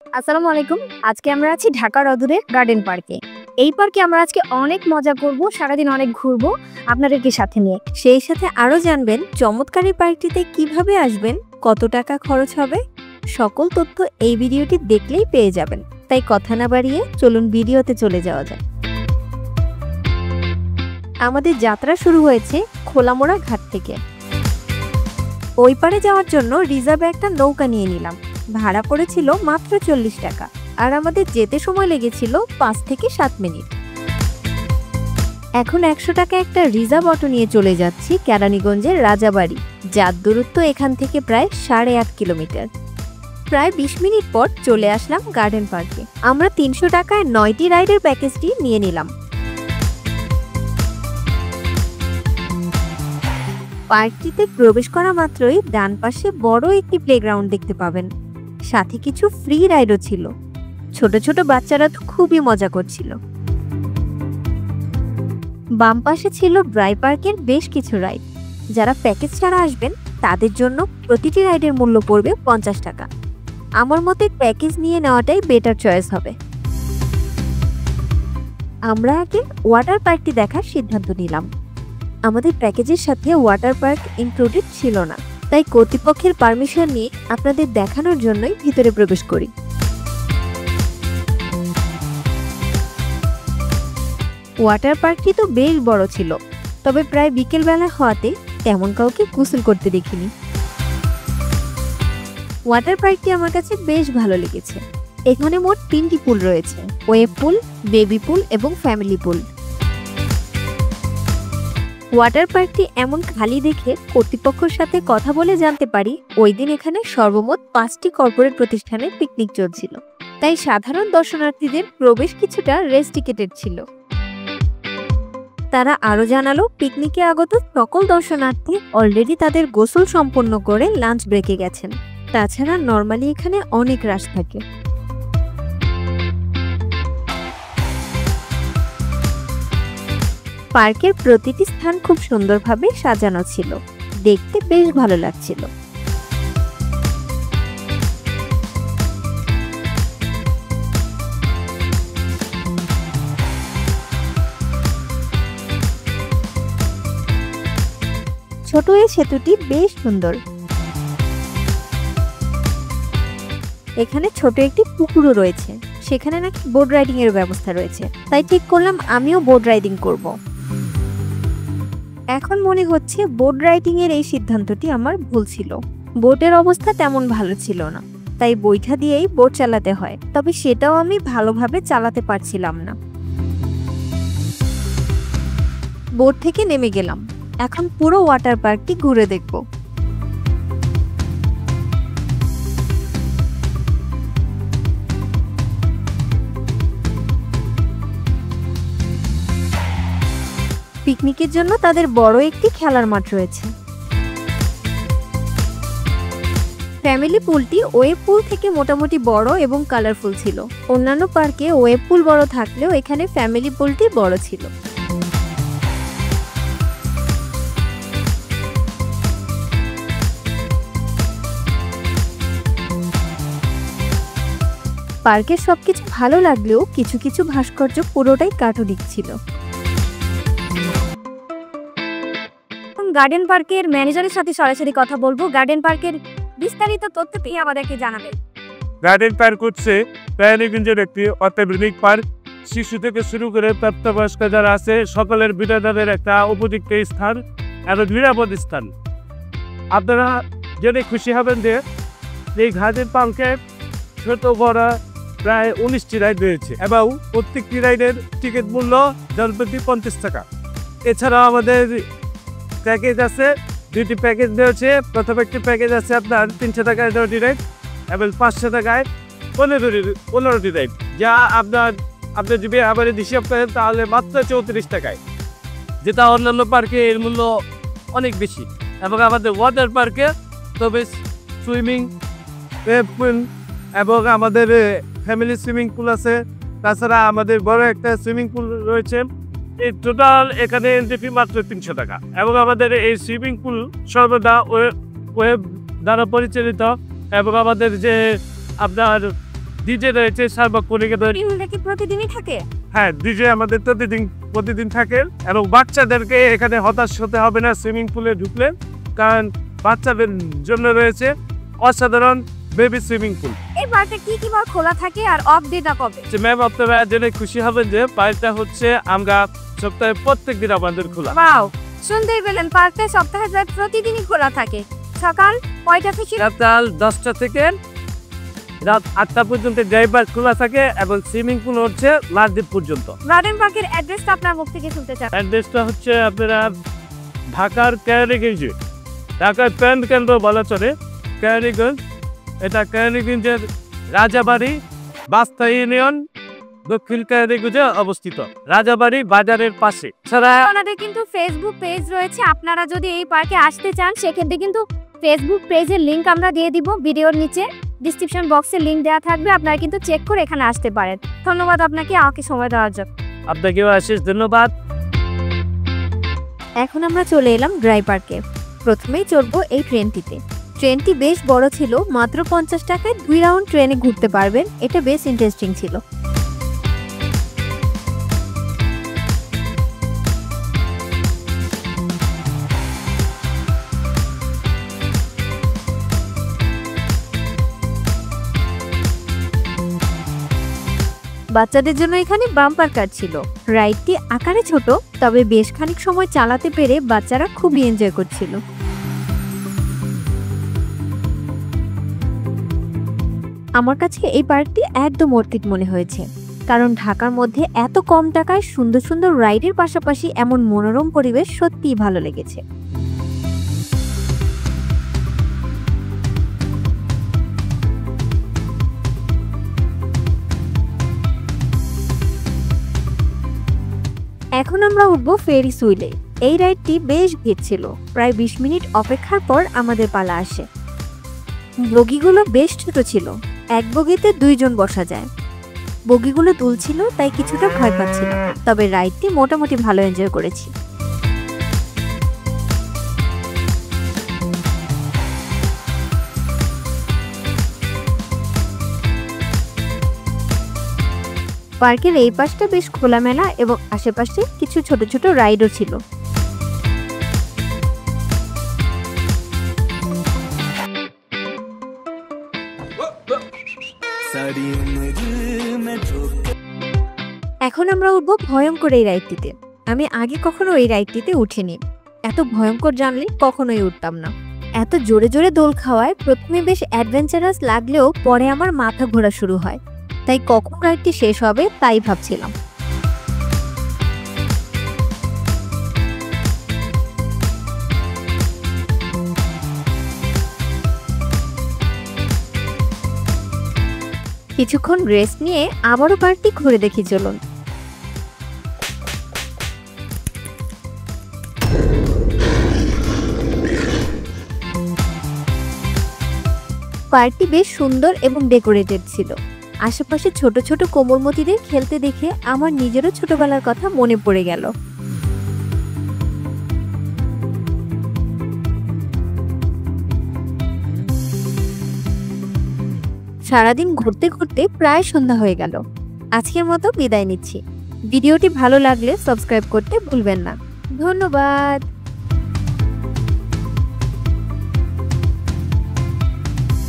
আসসালামু আলাইকুম। আজকে আমরা আছি ঢাকার অদূরে গার্ডেন পার্কে। এই পার্কে আমরা আজকে অনেক মজা করব, সারাদিন অনেক ঘুরবো আপনাদেরকে সাথে নিয়ে। সেই সাথে আরও জানবেন চমৎকার এই পার্কটিতে কিভাবে আসবেন, কত টাকা খরচ হবে, সকল তথ্য এই ভিডিওটি দেখলেই পেয়ে যাবেন। তাই কথা না বাড়িয়ে চলুন ভিডিওতে চলে যাওয়া যায়। আমাদের যাত্রা শুরু হয়েছে খোলামোড়া ঘাট থেকে। ওই পারে যাওয়ার জন্য রিজার্ভে একটা নৌকা নিয়ে নিলাম। ভাড়া পড়েছিল মাত্র 40 টাকা, আর আমাদের যেতে সময় লেগেছিল 5 থেকে 7 মিনিট। এখন 100 টাকা একটা রিজার্ভ অটো নিয়ে চলে যাচ্ছি কেরানীগঞ্জের রাজাবাড়ি, যার দূরত্ব এখান থেকে প্রায় 8.5 কিলোমিটার। প্রায় 20 মিনিট পর চলে আসলাম গার্ডেন পার্কে। আমরা 300 টাকায় 9টি রাইডের প্যাকেজটি নিয়ে নিলাম। পার্কটিতে প্রবেশ করা মাত্রই ডান পাশে বড় একটি প্লেগ্রাউন্ড দেখতে পাবেন, সাথে কিছু ফ্রি রাইডও ছিল। ছোট ছোট বাচ্চারা তো খুবই মজা করছিল। বাম পাশে ছিল ড্রাই পার্কের বেশ কিছু রাইড। যারা প্যাকেজ ছাড়া আসবেন তাদের জন্য প্রতিটি রাইডের মূল্য পড়বে 50 টাকা। আমার মতে প্যাকেজ নিয়ে নেওয়াটাই বেটার চয়েস হবে। আমরা আগে ওয়াটার পার্কটি দেখার সিদ্ধান্ত নিলাম। আমাদের প্যাকেজের সাথে ওয়াটার পার্ক ইনক্লুডেড ছিল না, তাই কর্তৃপক্ষের পারমিশন নিয়ে আপনাদের দেখানোর জন্যই ভিতরে প্রবেশ করি। ওয়াটার পার্কটি তো বেশ বড় ছিল, তবে প্রায় বিকেলবেলা হওয়াতে তেমন কাউকে গোসল করতে দেখিনি। ওয়াটার পার্কটি আমার কাছে বেশ ভালো লেগেছে। এখানে মোট 3টি পুল রয়েছে, ওয়েভ পুল, বেবি পুল এবং ফ্যামিলি পুল। ওয়াটার পার্কটি এমন খালি দেখে কর্তৃপক্ষের সাথে কথা বলে জানতে পারি ওই দিন এখানে সর্বমোট 5টি কর্পোরেট প্রতিষ্ঠানে পিকনিক চলছিল, তাই সাধারণ দর্শনার্থীদের প্রবেশ কিছুটা রেস্ট্রিক্টেড ছিল। তারা আরও জানালো পিকনিকে আগত সকল দর্শনার্থী অলরেডি তাদের গোসল সম্পন্ন করে লাঞ্চ ব্রেকে গেছেন। তাছাড়া নর্মালি এখানে অনেক রাশ থাকে। পার্কের প্রতিটি স্থান খুব সুন্দরভাবে সাজানো ছিল, দেখতে বেশ ভালো লাগছিল। ছোট এই সেতুটি বেশ সুন্দর। এখানে ছোট একটি পুকুরও রয়েছে, সেখানে নাকি বোট রাইডিং এর ব্যবস্থা রয়েছে, তাই ঠিক করলাম আমিও বোট রাইডিং করব। এখন মনে হচ্ছে বোট রাইডিং এর এই সিদ্ধান্তটি আমার ভুল ছিল। বোটের অবস্থা তেমন ভালো ছিল না, তাই বৈঠা দিয়েই বোট চালাতে হয়, তবে সেটাও আমি ভালোভাবে চালাতে পারছিলাম না। বোট থেকে নেমে গেলাম। এখন পুরো ওয়াটার পার্কটি ঘুরে দেখব। পিকনিকের জন্য তাদের বড় একটি খেলার মাঠ রয়েছে। ফ্যামিলি পুলটি ওয়েভ পুল থেকে মোটামুটি বড় এবং কালারফুল ছিল। অন্যান্য পার্কে ওয়েভ পুল বড় থাকলেও এখানে ফ্যামিলি পুলটি বড় ছিল। পার্কের সবকিছু ভালো লাগলেও কিছু কিছু ভাস্কর্য পুরোটাই কার্টুনিক ছিল। গার্ডেন পার্কের ম্যানেজারের সাথে সরাসরি কথা বলবো। গার্ডেন পার্কের বিস্তারিত তথ্য পেয়ে আমাদেরকে জানাবে। গার্ডেন পার্ক হচ্ছে কেরানীগঞ্জের একটি অত্যাধুনিক পার্ক। শিশু থেকে শুরু করে প্রাপ্তবয়স্ক যারা আছে সকলের বিনোদনের একটা উপযুক্ত স্থান এবং নিরাপদ স্থান। আপনারা জেনে খুশি হবেন যে এই গার্ডেন পার্কে ছোট বড় প্রায় 19টি রাইড রয়েছে এবং প্রত্যেকটি রাইডের টিকিট মূল্য জনপ্রতি 50 টাকা। এছাড়াও আমাদের প্যাকেজ আছে, 2টি প্যাকেজ রয়েছে। প্রথম একটি প্যাকেজ আছে আপনার 300 টাকায় 10টি রাইড এবং 500 টাকায় 15টি রাইড, যা আপনি যদি আবার হিসাব করেন তাহলে মাত্র 34 টাকায়, যেটা অন্যান্য পার্কে এর মূল্য অনেক বেশি। এবং আমাদের ওয়াটার পার্কে তবে সুইমিং পুল এবং আমাদের ফ্যামিলি সুইমিং পুল আছে। তাছাড়া আমাদের বড় একটা সুইমিং পুল রয়েছে। এই টোটাল এখানে এন্ট্রি ফি মাত্র 300 টাকা এবং আমাদের এই সুইমিং পুল সর্বদা ওয়েব দ্বারা পরিচালিত এবং আমাদের যে আপনার ডিজে রয়েছে সার্বক্ষণিক। এগুলো কি প্রতিদিনই থাকে? হ্যাঁ, ডিজে আমাদের প্রতিদিন থাকে এবং বাচ্চাদেরকে এখানে হতাশ হতে হবে না সুইমিং পুলে ঢুকলে, কারণ বাচ্চাদের জন্য রয়েছে অসাধারণ বেবি সুইমিং পুল। এই পার্কটা কি কি বার খোলা থাকে আর অফ ডেটা কবে? ম্যাম, আপনারা জেনে খুশি হবেন যে পার্কটা হচ্ছে আমরা সপ্তাহে প্রত্যেক দিন আমাদের খোলা। ওয়াও, শুনতেই পেলেন, পার্কটা সপ্তাহে প্রায় প্রতিদিনই খোলা থাকে। সকাল কয়টা থেকে? সকাল 10টা থেকে রাত 8টা পর্যন্ত ড্রাইভার খোলা থাকে এবং সুইমিং পুল হচ্ছে লালদ্বীপ পর্যন্ত। গার্ডেন পার্কের অ্যাড্রেসটা আপনার মুখ থেকে শুনতে চাই। অ্যাড্রেসটা হচ্ছে আপনারা ঢাকার কেরানীগঞ্জে, ঢাকার প্রাণ কেন্দ্র বলা চলে কেরানীগঞ্জ। এটা কেরানীগঞ্জের রাজাবাড়ি বাস্তা ইউনিয়ন, দক্ষিণ কেরানীগঞ্জে অবস্থিত, রাজাবাড়ি বাজারের পাশে। ছাড়া ওনাদের কিন্তু ফেসবুক পেজ রয়েছে, আপনারা যদি এই পার্কে আসতে চান সেক্ষেত্রে কিন্তু ফেসবুক পেজের লিংক আমরা দিয়ে দিব ভিডিওর নিচে, ডিসক্রিপশন বক্সে লিংক দেওয়া থাকবে, আপনারা কিন্তু চেক করে এখানে আসতে পারেন। ধন্যবাদ আপনাকে আমাকে সময় দেওয়ার জন্য। আপনাকেও অশেষ ধন্যবাদ। এখন আমরা চলে এলাম ড্রাই পার্কে। প্রথমেই চড়বো এই ট্রেনটিতে। ট্রেনটি বেশ বড় ছিল, মাত্র 50 টাকায় 2 রাউন্ড ট্রেনে ঘুরতে পারবেন। এটা বেশ ইন্টারেস্টিং ছিল। বাচ্চাদের জন্য এখানে বাম্পার কার ছিল। রাইডটি আকারে ছোট, তবে বেশ খানিক সময় চালাতে পেরে বাচ্চারা খুবই এনজয় করছিল। আমার কাছে এই পার্কটি একদম অর্থিত মনে হয়েছে, কারণ ঢাকার মধ্যে এত কম টাকায় সুন্দর সুন্দর রাইডের পাশাপাশি এমন মনোরম পরিবেশ সত্যিই ভালো লেগেছে। এখন আমরা উঠবো ফেরিস হুইলে। এই রাইডটি বেশ ভিড় ছিল, প্রায় 20 মিনিট অপেক্ষার পর আমাদের পালা আসে। বগিগুলো বেশ ছোট ছিল, এক বগিতে 2 জন বসা যায়। বগিগুলো দুলছিল, তাই কিছুটা ভয় পাচ্ছিলাম, তবে রাইডটি মোটামুটি ভালো এনজয় করেছি। পার্কের এই পাশটা বেশ খোলামেলা এবং আশেপাশে কিছু ছোট ছোট রাইডও ছিল। এখন আমরা উঠবো ভয়ঙ্কর এই রাইডটিতে। আমি আগে কখনো এই রাইডটিতে উঠিনি, এত ভয়ঙ্কর জানলে কখনোই উঠতাম না। এত জোরে জোরে দোল খাওয়ায় প্রথমে বেশ অ্যাডভেঞ্চারাস লাগলেও পরে আমার মাথা ঘোরা শুরু হয়, তাই কখন রাইডটি শেষ হবে তাই ভাবছিলাম। কিছুক্ষণ রেস্ট নিয়ে আবারও পার্কটি ঘুরে দেখি চলুন। পার্কটি বেশ সুন্দর এবং ডেকোরেটেড ছিল। আশেপাশে ছোট ছোট কোমলমতিদের খেলতে দেখে আমার নিজেরও ছোটবেলার কথা মনে পড়ে গেল। সারাদিন ঘুরতে ঘুরতে প্রায় সন্ধ্যা হয়ে গেল। আজকের মতো বিদায় নিচ্ছি। ভিডিওটি ভালো লাগলে সাবস্ক্রাইব করতে ভুলবেন না। ধন্যবাদ।